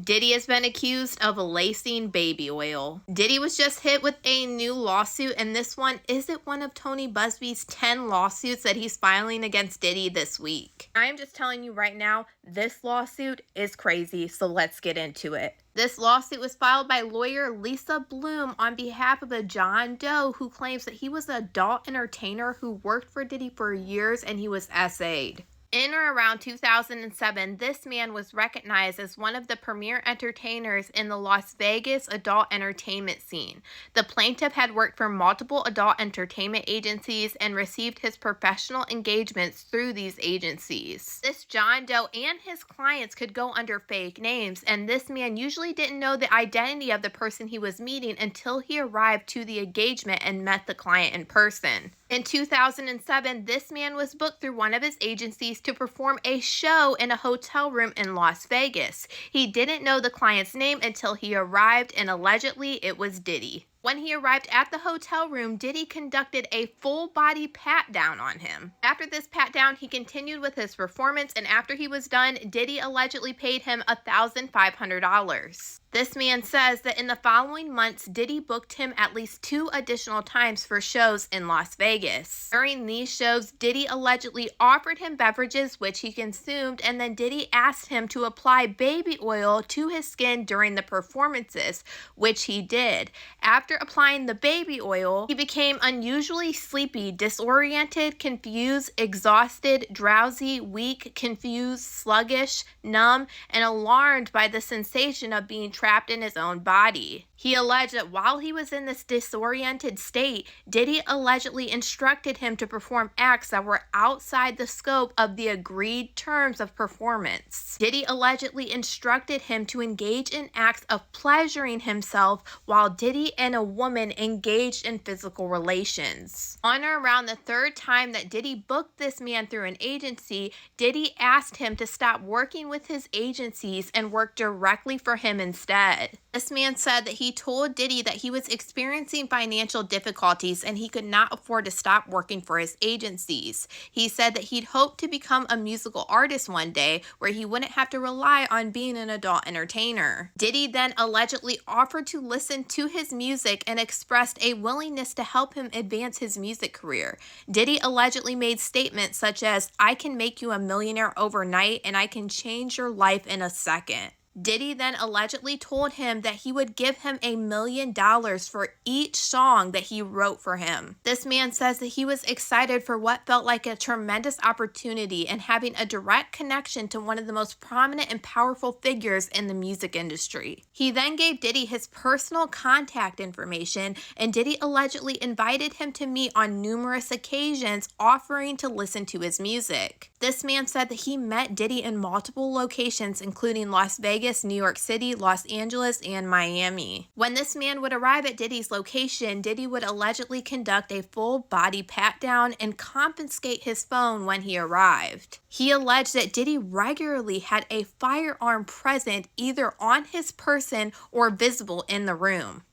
Diddy has been accused of lacing baby oil. Diddy was just hit with a new lawsuit, and this one isn't one of Tony Busby's 10 lawsuits that he's filing against Diddy this week. I'm just telling you right now, this lawsuit is crazy, so let's get into it. This lawsuit was filed by lawyer Lisa Bloom on behalf of a John Doe who claims that he was an adult entertainer who worked for Diddy for years and he was essayed. In or around 2007, this man was recognized as one of the premier entertainers in the Las Vegas adult entertainment scene. The plaintiff had worked for multiple adult entertainment agencies and received his professional engagements through these agencies. This John Doe and his clients could go under fake names, and this man usually didn't know the identity of the person he was meeting until he arrived to the engagement and met the client in person. In 2007, this man was booked through one of his agencies to perform a show in a hotel room in Las Vegas. He didn't know the client's name until he arrived, and allegedly it was Diddy. When he arrived at the hotel room, Diddy conducted a full-body pat-down on him. After this pat-down, he continued with his performance, and after he was done, Diddy allegedly paid him $1,500. This man says that in the following months, Diddy booked him at least 2 additional times for shows in Las Vegas. During these shows, Diddy allegedly offered him beverages, which he consumed, and then Diddy asked him to apply baby oil to his skin during the performances, which he did. After applying the baby oil, he became unusually sleepy, disoriented, confused, exhausted, drowsy, weak, confused, sluggish, numb, and alarmed by the sensation of being trapped in his own body. He alleged that while he was in this disoriented state, Diddy allegedly instructed him to perform acts that were outside the scope of the agreed terms of performance. Diddy allegedly instructed him to engage in acts of pleasuring himself while Diddy and a woman engaged in physical relations. On or around the 3rd time that Diddy booked this man through an agency, Diddy asked him to stop working with his agencies and work directly for him instead. This man said that he told Diddy that he was experiencing financial difficulties and he could not afford to stop working for his agencies. He said that he'd hoped to become a musical artist one day where he wouldn't have to rely on being an adult entertainer. Diddy then allegedly offered to listen to his music and expressed a willingness to help him advance his music career. Diddy allegedly made statements such as, "I can make you a millionaire overnight and I can change your life in a second." Diddy then allegedly told him that he would give him $1 million for each song that he wrote for him. This man says that he was excited for what felt like a tremendous opportunity and having a direct connection to one of the most prominent and powerful figures in the music industry. He then gave Diddy his personal contact information, and Diddy allegedly invited him to meet on numerous occasions, offering to listen to his music. This man said that he met Diddy in multiple locations, including Las Vegas, New York City, Los Angeles, and Miami. When this man would arrive at Diddy's location, Diddy would allegedly conduct a full-body pat-down and confiscate his phone when he arrived. He alleged that Diddy regularly had a firearm present either on his person or visible in the room.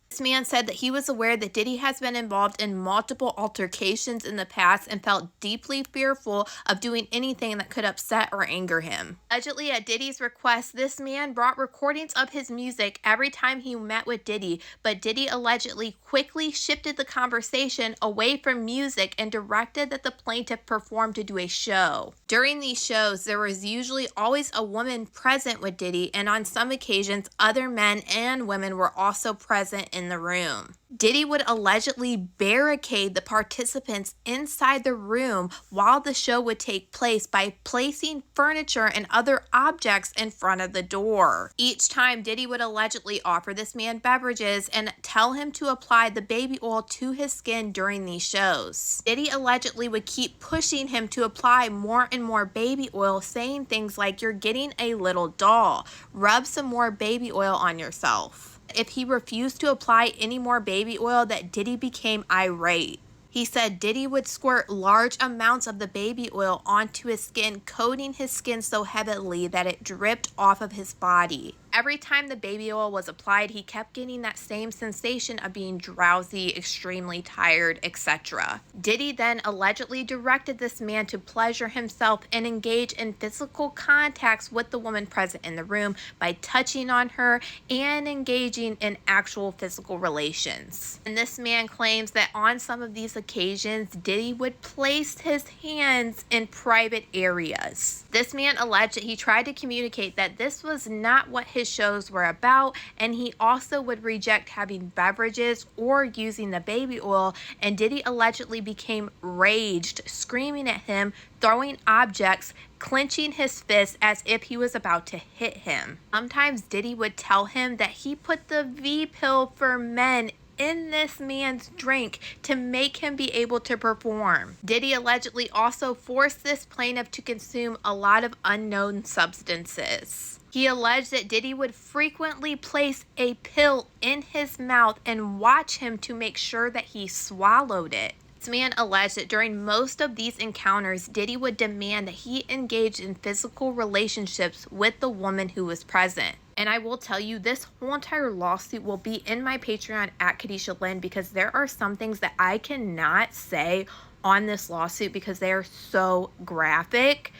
This man said that he was aware that Diddy has been involved in multiple altercations in the past and felt deeply fearful of doing anything that could upset or anger him. Allegedly, at Diddy's request, this man brought recordings of his music every time he met with Diddy, but Diddy allegedly quickly shifted the conversation away from music and directed that the plaintiff perform to do a show. During these shows, there was usually always a woman present with Diddy, and on some occasions, other men and women were also present in the room. Diddy would allegedly barricade the participants inside the room while the show would take place by placing furniture and other objects in front of the door. Each time, Diddy would allegedly offer this man beverages and tell him to apply the baby oil to his skin during these shows. Diddy allegedly would keep pushing him to apply more and more baby oil, saying things like, "You're getting a little doll. Rub some more baby oil on yourself." If he refused to apply any more baby oil, that Diddy became irate. He said Diddy would squirt large amounts of the baby oil onto his skin, coating his skin so heavily that it dripped off of his body. Every time the baby oil was applied, he kept getting that same sensation of being drowsy, extremely tired, etc. Diddy then allegedly directed this man to pleasure himself and engage in physical contacts with the woman present in the room by touching on her and engaging in actual physical relations. And this man claims that on some of these occasions, Diddy would place his hands in private areas. This man alleged that he tried to communicate that this was not what his shows were about, and he also would reject having beverages or using the baby oil, and Diddy allegedly became raged, screaming at him, throwing objects, clenching his fist as if he was about to hit him. Sometimes Diddy would tell him that he put the V pill for men in this man's drink to make him be able to perform. Diddy allegedly also forced this plaintiff to consume a lot of unknown substances. He alleged that Diddy would frequently place a pill in his mouth and watch him to make sure that he swallowed it. This man alleged that during most of these encounters, Diddy would demand that he engage in physical relationships with the woman who was present. And I will tell you, this whole entire lawsuit will be in my Patreon at KadishaLynn, because there are some things that I cannot say on this lawsuit because they are so graphic.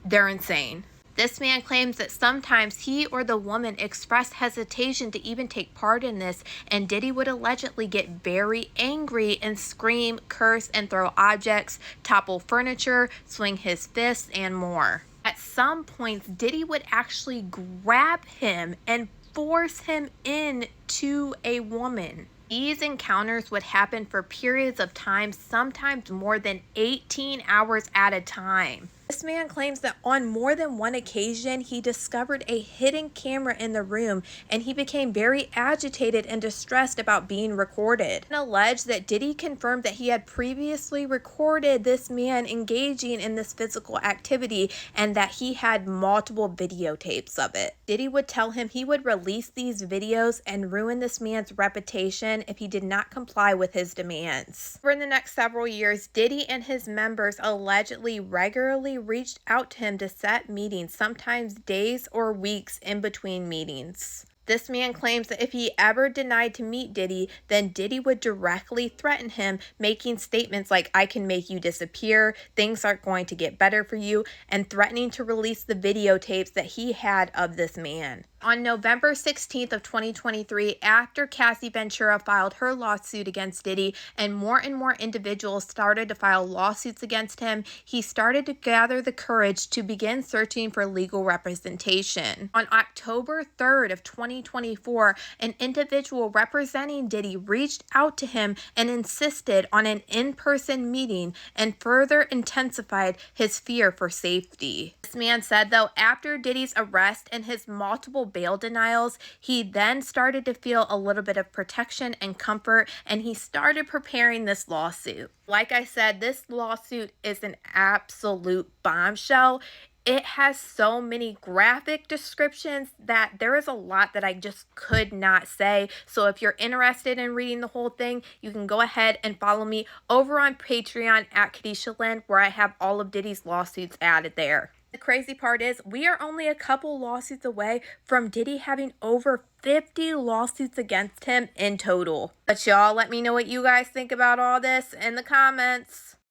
They're insane. This man claims that sometimes he or the woman expressed hesitation to even take part in this, and Diddy would allegedly get very angry and scream, curse, and throw objects, topple furniture, swing his fists, and more. At some points, Diddy would actually grab him and force him into a woman. These encounters would happen for periods of time, sometimes more than 18 hours at a time. This man claims that on more than one occasion, he discovered a hidden camera in the room, and he became very agitated and distressed about being recorded. And alleged that Diddy confirmed that he had previously recorded this man engaging in this physical activity and that he had multiple videotapes of it. Diddy would tell him he would release these videos and ruin this man's reputation if he did not comply with his demands. For the next several years, Diddy and his members allegedly regularly reached out to him to set meetings, sometimes days or weeks in between meetings. This man claims that if he ever denied to meet Diddy, then Diddy would directly threaten him, making statements like, "I can make you disappear, things aren't going to get better for you," and threatening to release the videotapes that he had of this man. On November 16th of 2023, after Cassie Ventura filed her lawsuit against Diddy and more individuals started to file lawsuits against him, he started to gather the courage to begin searching for legal representation. On October 3rd of 2024, an individual representing Diddy reached out to him and insisted on an in-person meeting and further intensified his fear for safety. This man said, though, after Diddy's arrest and his multiple bail denials, he then started to feel a little bit of protection and comfort, and he started preparing this lawsuit. Like I said, this lawsuit is an absolute bombshell. It has so many graphic descriptions that there is a lot that I just could not say. So if you're interested in reading the whole thing, you can go ahead and follow me over on Patreon at KadishaLynn, where I have all of Diddy's lawsuits added there. The crazy part is we are only a couple lawsuits away from Diddy having over 50 lawsuits against him in total. But y'all let me know what you guys think about all this in the comments.